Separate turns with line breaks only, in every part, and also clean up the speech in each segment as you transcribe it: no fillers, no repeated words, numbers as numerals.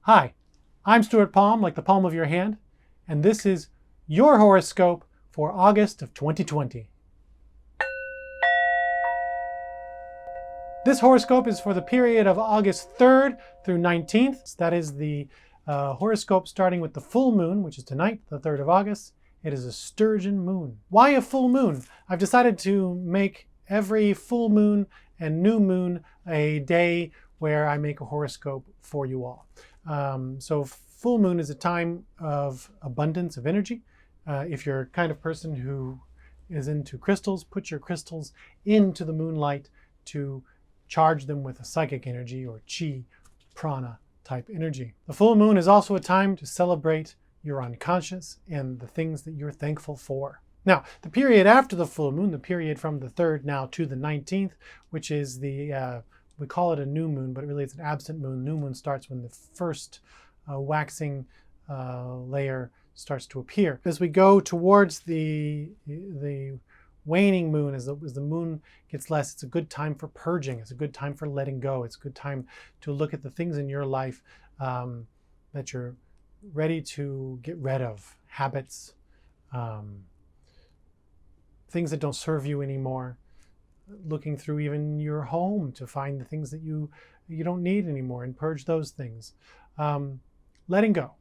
Hi, I'm Stuart Palm, like the palm of your hand, and this is your horoscope for August of 2020. This horoscope is for the period of August 3rd through 19th. That is the horoscope starting with the full moon, which is tonight, the 3rd of August. It is a sturgeon moon. Why a full moon? I've decided to make every full moon and new moon a day where I make a horoscope for you all. So full moon is a time of abundance of energy. If you're a kind of person who is into crystals, put your crystals into the moonlight to charge them with a psychic energy or chi, prana type energy. The full moon is also a time to celebrate your unconscious and the things that you're thankful for. Now, the period after the full moon, the period from the 3rd now to the 19th, which is the, we call it a new moon, but really it's an absent moon. New moon starts when the first waxing layer starts to appear. As we go towards the waning moon, as the moon gets less, it's a good time for purging. It's a good time for letting go. It's a good time to look at the things in your life that you're ready to get rid of. Habits, things that don't serve you anymore. Looking through even your home to find the things that you don't need anymore and purge those things. Letting go.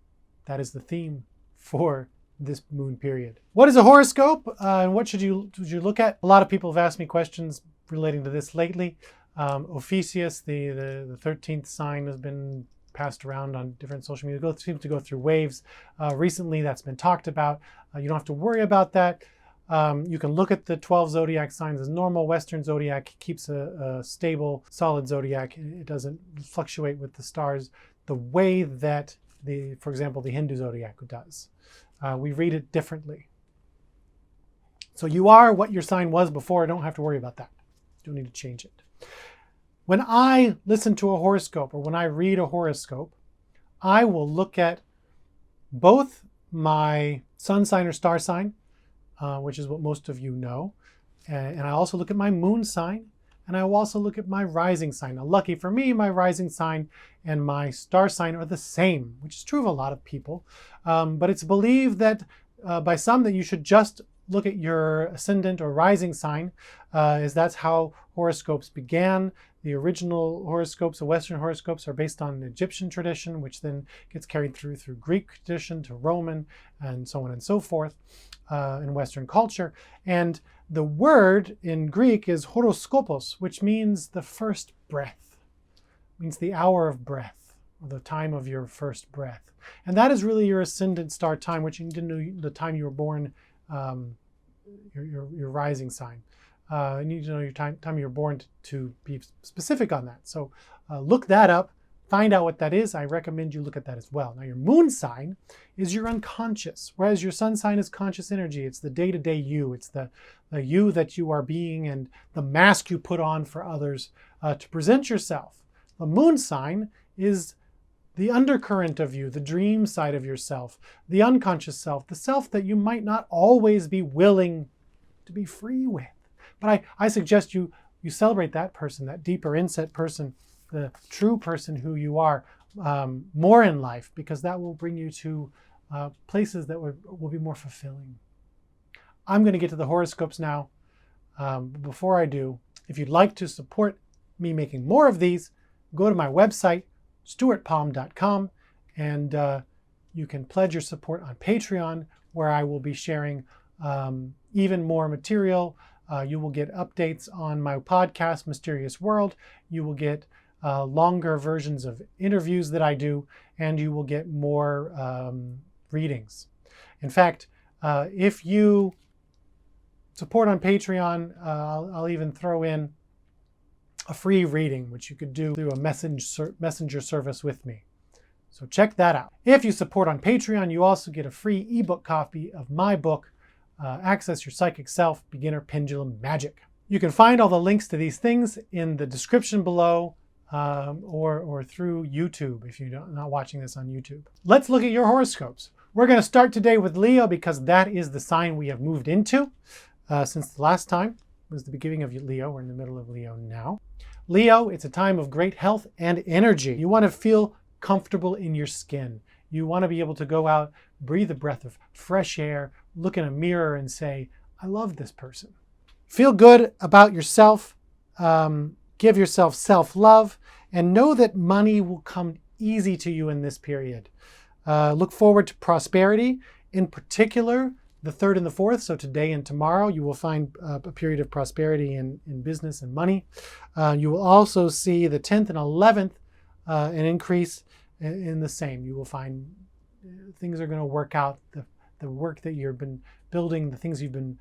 That is the theme for this moon period. What is a horoscope and what should you look at? A lot of people have asked me questions relating to this lately. Ophiuchus, the 13th sign, has been passed around on different social media. It seems to go through waves. Recently, that's been talked about. You don't have to worry about that. You can look at the 12 zodiac signs as normal. Western zodiac keeps a stable, solid zodiac. It doesn't fluctuate with the stars the way that, for example, the Hindu zodiac does. We read it differently. So you are what your sign was before. Don't have to worry about that. You don't need to change it. When I listen to a horoscope or when I read a horoscope, I will look at both my sun sign or star sign, which is what most of you know. And I also look at my moon sign, and I will also look at my rising sign. Now, lucky for me, my rising sign and my star sign are the same, which is true of a lot of people. But it's believed that by some that you should just look at your ascendant or rising sign, as that's how horoscopes began. The original horoscopes, the Western horoscopes, are based on Egyptian tradition, which then gets carried through Greek tradition to Roman and so on and so forth in Western culture. And the word in Greek is horoscopos, which means the first breath, means the hour of breath, or the time of your first breath. And that is really your ascendant star time, which you need to know the time you were born, your rising sign. You need to know your time you were born to be specific on that. So look that up, find out what that is. I recommend you look at that as well. Now, your moon sign is your unconscious, whereas your sun sign is conscious energy. It's the day-to-day you. It's the you that you are being and the mask you put on for others to present yourself. The moon sign is the undercurrent of you, the dream side of yourself, the unconscious self, the self that you might not always be willing to be free with. But I suggest you celebrate that person, that deeper inset person, the true person who you are, more in life, because that will bring you to places that will be more fulfilling. I'm going to get to the horoscopes now. Before I do, if you'd like to support me making more of these, go to my website, stuartpalm.com, and you can pledge your support on Patreon, where I will be sharing even more material. You will get updates on my podcast, Mysterious World. You will get longer versions of interviews that I do, and you will get more readings. In fact, if you support on Patreon, I'll even throw in a free reading, which you could do through a messenger service with me. So check that out. If you support on Patreon, you also get a free ebook copy of my book, Access Your Psychic Self, Beginner Pendulum Magic. You can find all the links to these things in the description below or through YouTube if you're not watching this on YouTube. Let's look at your horoscopes. We're going to start today with Leo because that is the sign we have moved into since the last time. It was the beginning of Leo. We're in the middle of Leo now. Leo, it's a time of great health and energy. You want to feel comfortable in your skin. You want to be able to go out, breathe a breath of fresh air, look in a mirror and say, I love this person. Feel good about yourself. Give yourself self-love, and know that money will come easy to you in this period. Look forward to prosperity. In particular, the 3rd and the 4th, so today and tomorrow, you will find a period of prosperity in business and money. You will also see the 10th and 11th an increase in the same. You will find things are going to work out. The work that you've been building, the things you've been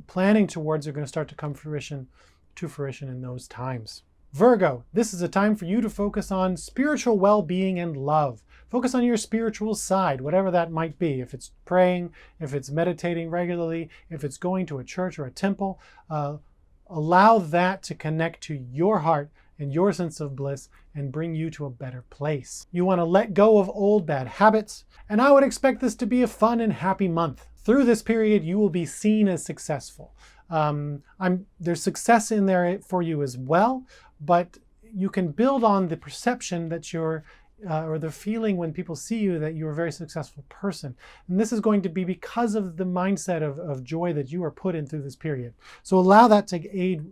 planning towards are going to start to come to fruition in those times. Virgo, this is a time for you to focus on spiritual well-being and love. Focus on your spiritual side, whatever that might be. If it's praying, if it's meditating regularly, if it's going to a church or a temple, allow that to connect to your heart and your sense of bliss and bring you to a better place. You want to let go of old bad habits, and I would expect this to be a fun and happy month. Through this period, you will be seen as successful. There's success in there for you as well, but you can build on the perception that you're, or the feeling when people see you that you're a very successful person. And this is going to be because of the mindset of joy that you are put in through this period. So allow that to aid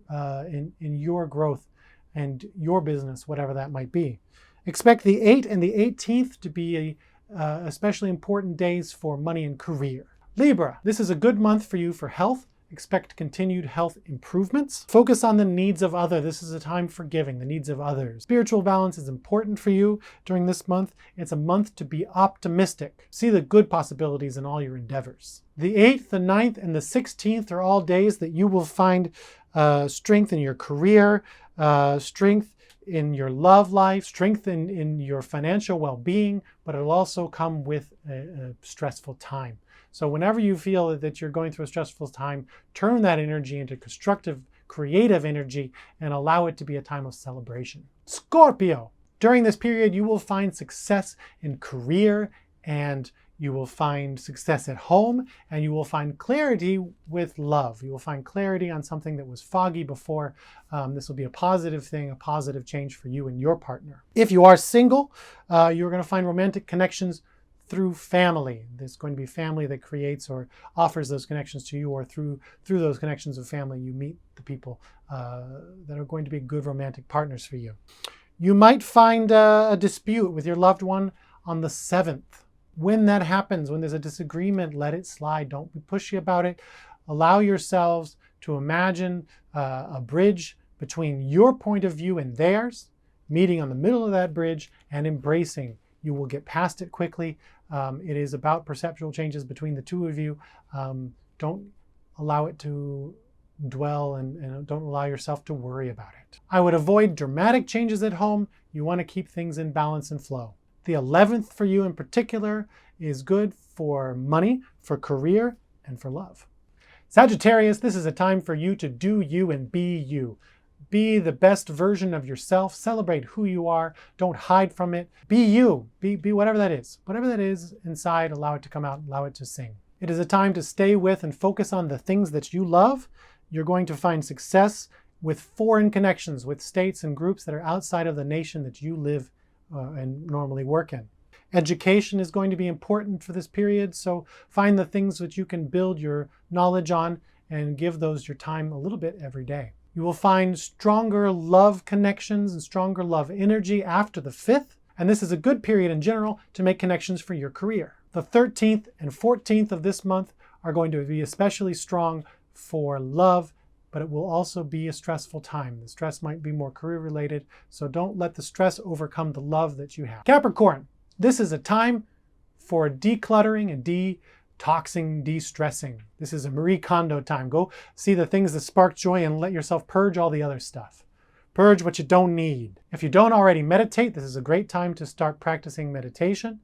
in your growth and your business, whatever that might be. Expect the 8th and the 18th to be especially important days for money and career. Libra, this is a good month for you for health. Expect continued health improvements. Focus on the needs of others. This is a time for giving, the needs of others. Spiritual balance is important for you during this month. It's a month to be optimistic. See the good possibilities in all your endeavors. The 8th, the 9th, and the 16th are all days that you will find strength in your career, strength in your love life, strength in your financial well-being, but it'll also come with a stressful time. So whenever you feel that you're going through a stressful time, turn that energy into constructive, creative energy and allow it to be a time of celebration. Scorpio, during this period, you will find success in career, and you will find success at home, and you will find clarity with love. You will find clarity on something that was foggy before. This will be a positive thing, a positive change for you and your partner. If you are single, you're going to find romantic connections through family. There's going to be family that creates or offers those connections to you, or through those connections of family, you meet the people that are going to be good romantic partners for you. You might find a dispute with your loved one on the 7th. When that happens, when there's a disagreement, let it slide. Don't be pushy about it. Allow yourselves to imagine a bridge between your point of view and theirs, meeting on the middle of that bridge and embracing. You will get past it quickly. It is about perceptual changes between the two of you. Don't allow it to dwell, and don't allow yourself to worry about it. I would avoid dramatic changes at home. You want to keep things in balance and flow. The 11th for you in particular is good for money, for career, and for love. Sagittarius, this is a time for you to do you and be you. Be the best version of yourself. Celebrate who you are. Don't hide from it. Be you. Be whatever that is. Whatever that is inside, allow it to come out. Allow it to sing. It is a time to stay with and focus on the things that you love. You're going to find success with foreign connections, with states and groups that are outside of the nation that you live and normally work in. Education is going to be important for this period, so find the things that you can build your knowledge on and give those your time a little bit every day. You will find stronger love connections and stronger love energy after the 5th, and this is a good period in general to make connections for your career. The 13th and 14th of this month are going to be especially strong for love, but it will also be a stressful time. The stress might be more career related, so don't let the stress overcome the love that you have. Capricorn, this is a time for decluttering and detoxing, de-stressing. This is a Marie Kondo time. Go see the things that spark joy and let yourself purge all the other stuff. Purge what you don't need. If you don't already meditate, this is a great time to start practicing meditation,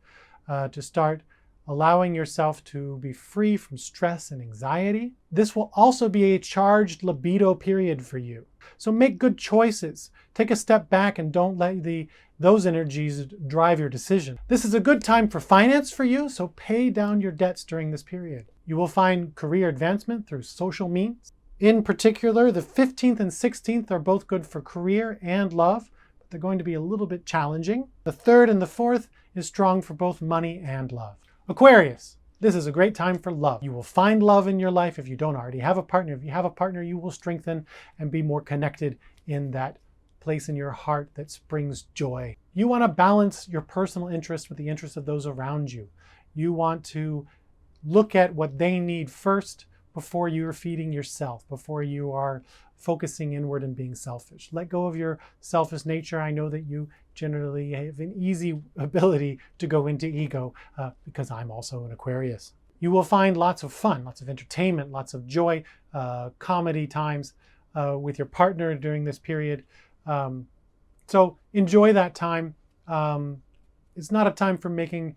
to start allowing yourself to be free from stress and anxiety. This will also be a charged libido period for you. So make good choices. Take a step back and don't let those energies drive your decision. This is a good time for finance for you, so pay down your debts during this period. You will find career advancement through social means. In particular, the 15th and 16th are both good for career and love. they're going to be a little bit challenging. The 3rd and the 4th is strong for both money and love. Aquarius, this is a great time for love. You will find love in your life if you don't already have a partner. If you have a partner, you will strengthen and be more connected in that place in your heart that springs joy. You want to balance your personal interest with the interests of those around you. You want to look at what they need first before you're feeding yourself, before you are focusing inward and being selfish. Let go of your selfish nature. I know that you generally have an easy ability to go into ego because I'm also an Aquarius. You will find lots of fun, lots of entertainment, lots of joy, comedy times with your partner during this period. So enjoy that time. It's not a time for making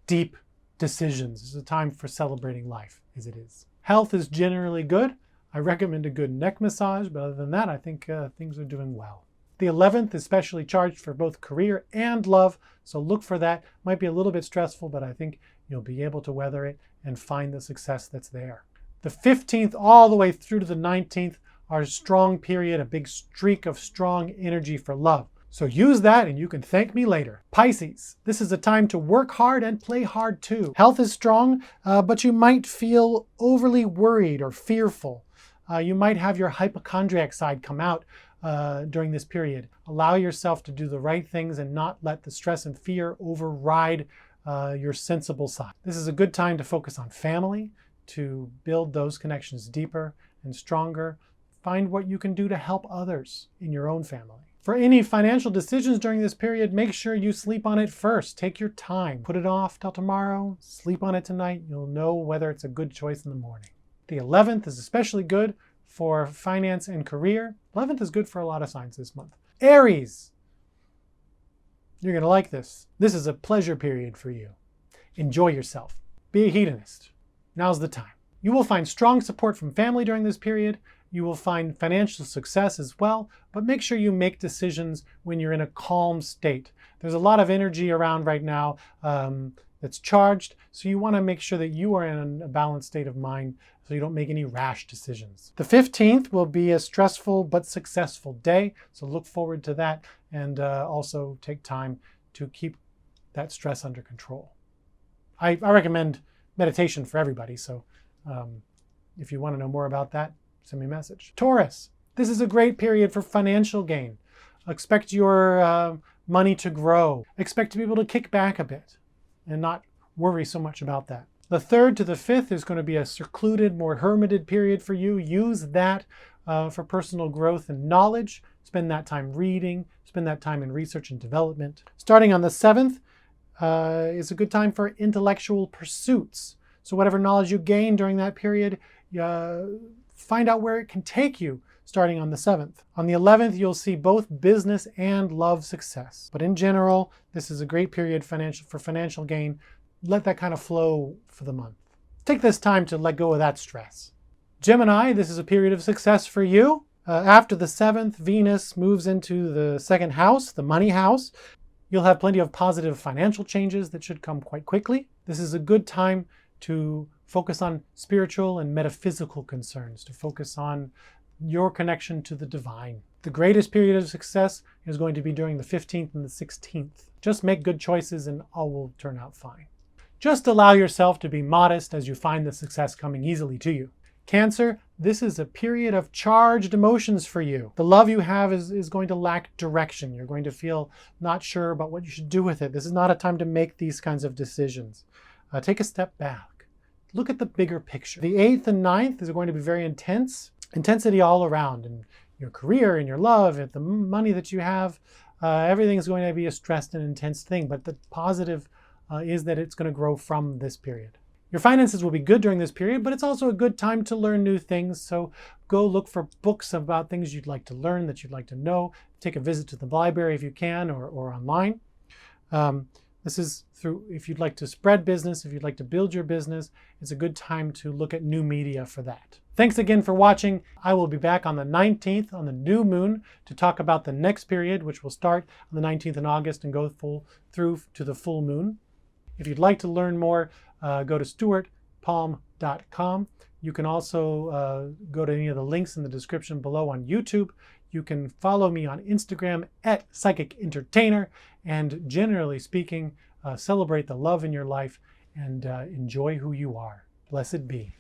deep decisions. It's a time for celebrating life as it is. Health is generally good. I recommend a good neck massage, but other than that, I think things are doing well. The 11th is specially charged for both career and love, so look for that. Might be a little bit stressful, but I think you'll be able to weather it and find the success that's there. The 15th all the way through to the 19th are a strong period, a big streak of strong energy for love. So use that and you can thank me later. Pisces, this is a time to work hard and play hard too. Health is strong, but you might feel overly worried or fearful. You might have your hypochondriac side come out during this period. Allow yourself to do the right things and not let the stress and fear override your sensible side. This is a good time to focus on family, to build those connections deeper and stronger. Find what you can do to help others in your own family. For any financial decisions during this period, make sure you sleep on it first. Take your time. Put it off till tomorrow. Sleep on it tonight. You'll know whether it's a good choice in the morning. The 11th is especially good for finance and career. 11th is good for a lot of signs this month. Aries, you're going to like this. This is a pleasure period for you. Enjoy yourself. Be a hedonist. Now's the time. You will find strong support from family during this period. You will find financial success as well, but make sure you make decisions when you're in a calm state. There's a lot of energy around right now that's charged, so you want to make sure that you are in a balanced state of mind so you don't make any rash decisions. The 15th will be a stressful but successful day, so look forward to that and also take time to keep that stress under control. I recommend meditation for everybody, so if you want to know more about that, send me a message. Taurus, this is a great period for financial gain. Expect your money to grow. Expect to be able to kick back a bit and not worry so much about that. The 3rd to the 5th is going to be a secluded, more hermited period for you. Use that for personal growth and knowledge. Spend that time reading. Spend that time in research and development. Starting on the 7th is a good time for intellectual pursuits. So whatever knowledge you gain during that period, find out where it can take you starting on the 7th. On the 11th, you'll see both business and love success. But in general, this is a great period for financial gain. Let that kind of flow for the month. Take this time to let go of that stress. Gemini, this is a period of success for you. After the 7th, Venus moves into the 2nd house, the money house. You'll have plenty of positive financial changes that should come quite quickly. This is a good time to focus on spiritual and metaphysical concerns, to focus on your connection to the divine. The greatest period of success is going to be during the 15th and the 16th. Just make good choices and all will turn out fine. Just allow yourself to be modest as you find the success coming easily to you. Cancer, this is a period of charged emotions for you. The love you have is going to lack direction. You're going to feel not sure about what you should do with it. This is not a time to make these kinds of decisions. Take a step back. Look at the bigger picture. The 8th and 9th is going to be very intense. Intensity all around in your career, in your love, in the money that you have. Everything is going to be a stressed and intense thing, but the positive is that it's going to grow from this period. Your finances will be good during this period, but it's also a good time to learn new things. So go look for books about things you'd like to learn, that you'd like to know. Take a visit to the library if you can, or online. This is through, if you'd like to spread business, if you'd like to build your business, it's a good time to look at new media for that. Thanks again for watching. I will be back on the 19th on the new moon to talk about the next period, which will start on the 19th in August and go through to the full moon. If you'd like to learn more, go to stuartpalm.com. You can also go to any of the links in the description below on YouTube. You can follow me on Instagram at Psychic Entertainer, and generally speaking, celebrate the love in your life and enjoy who you are. Blessed be.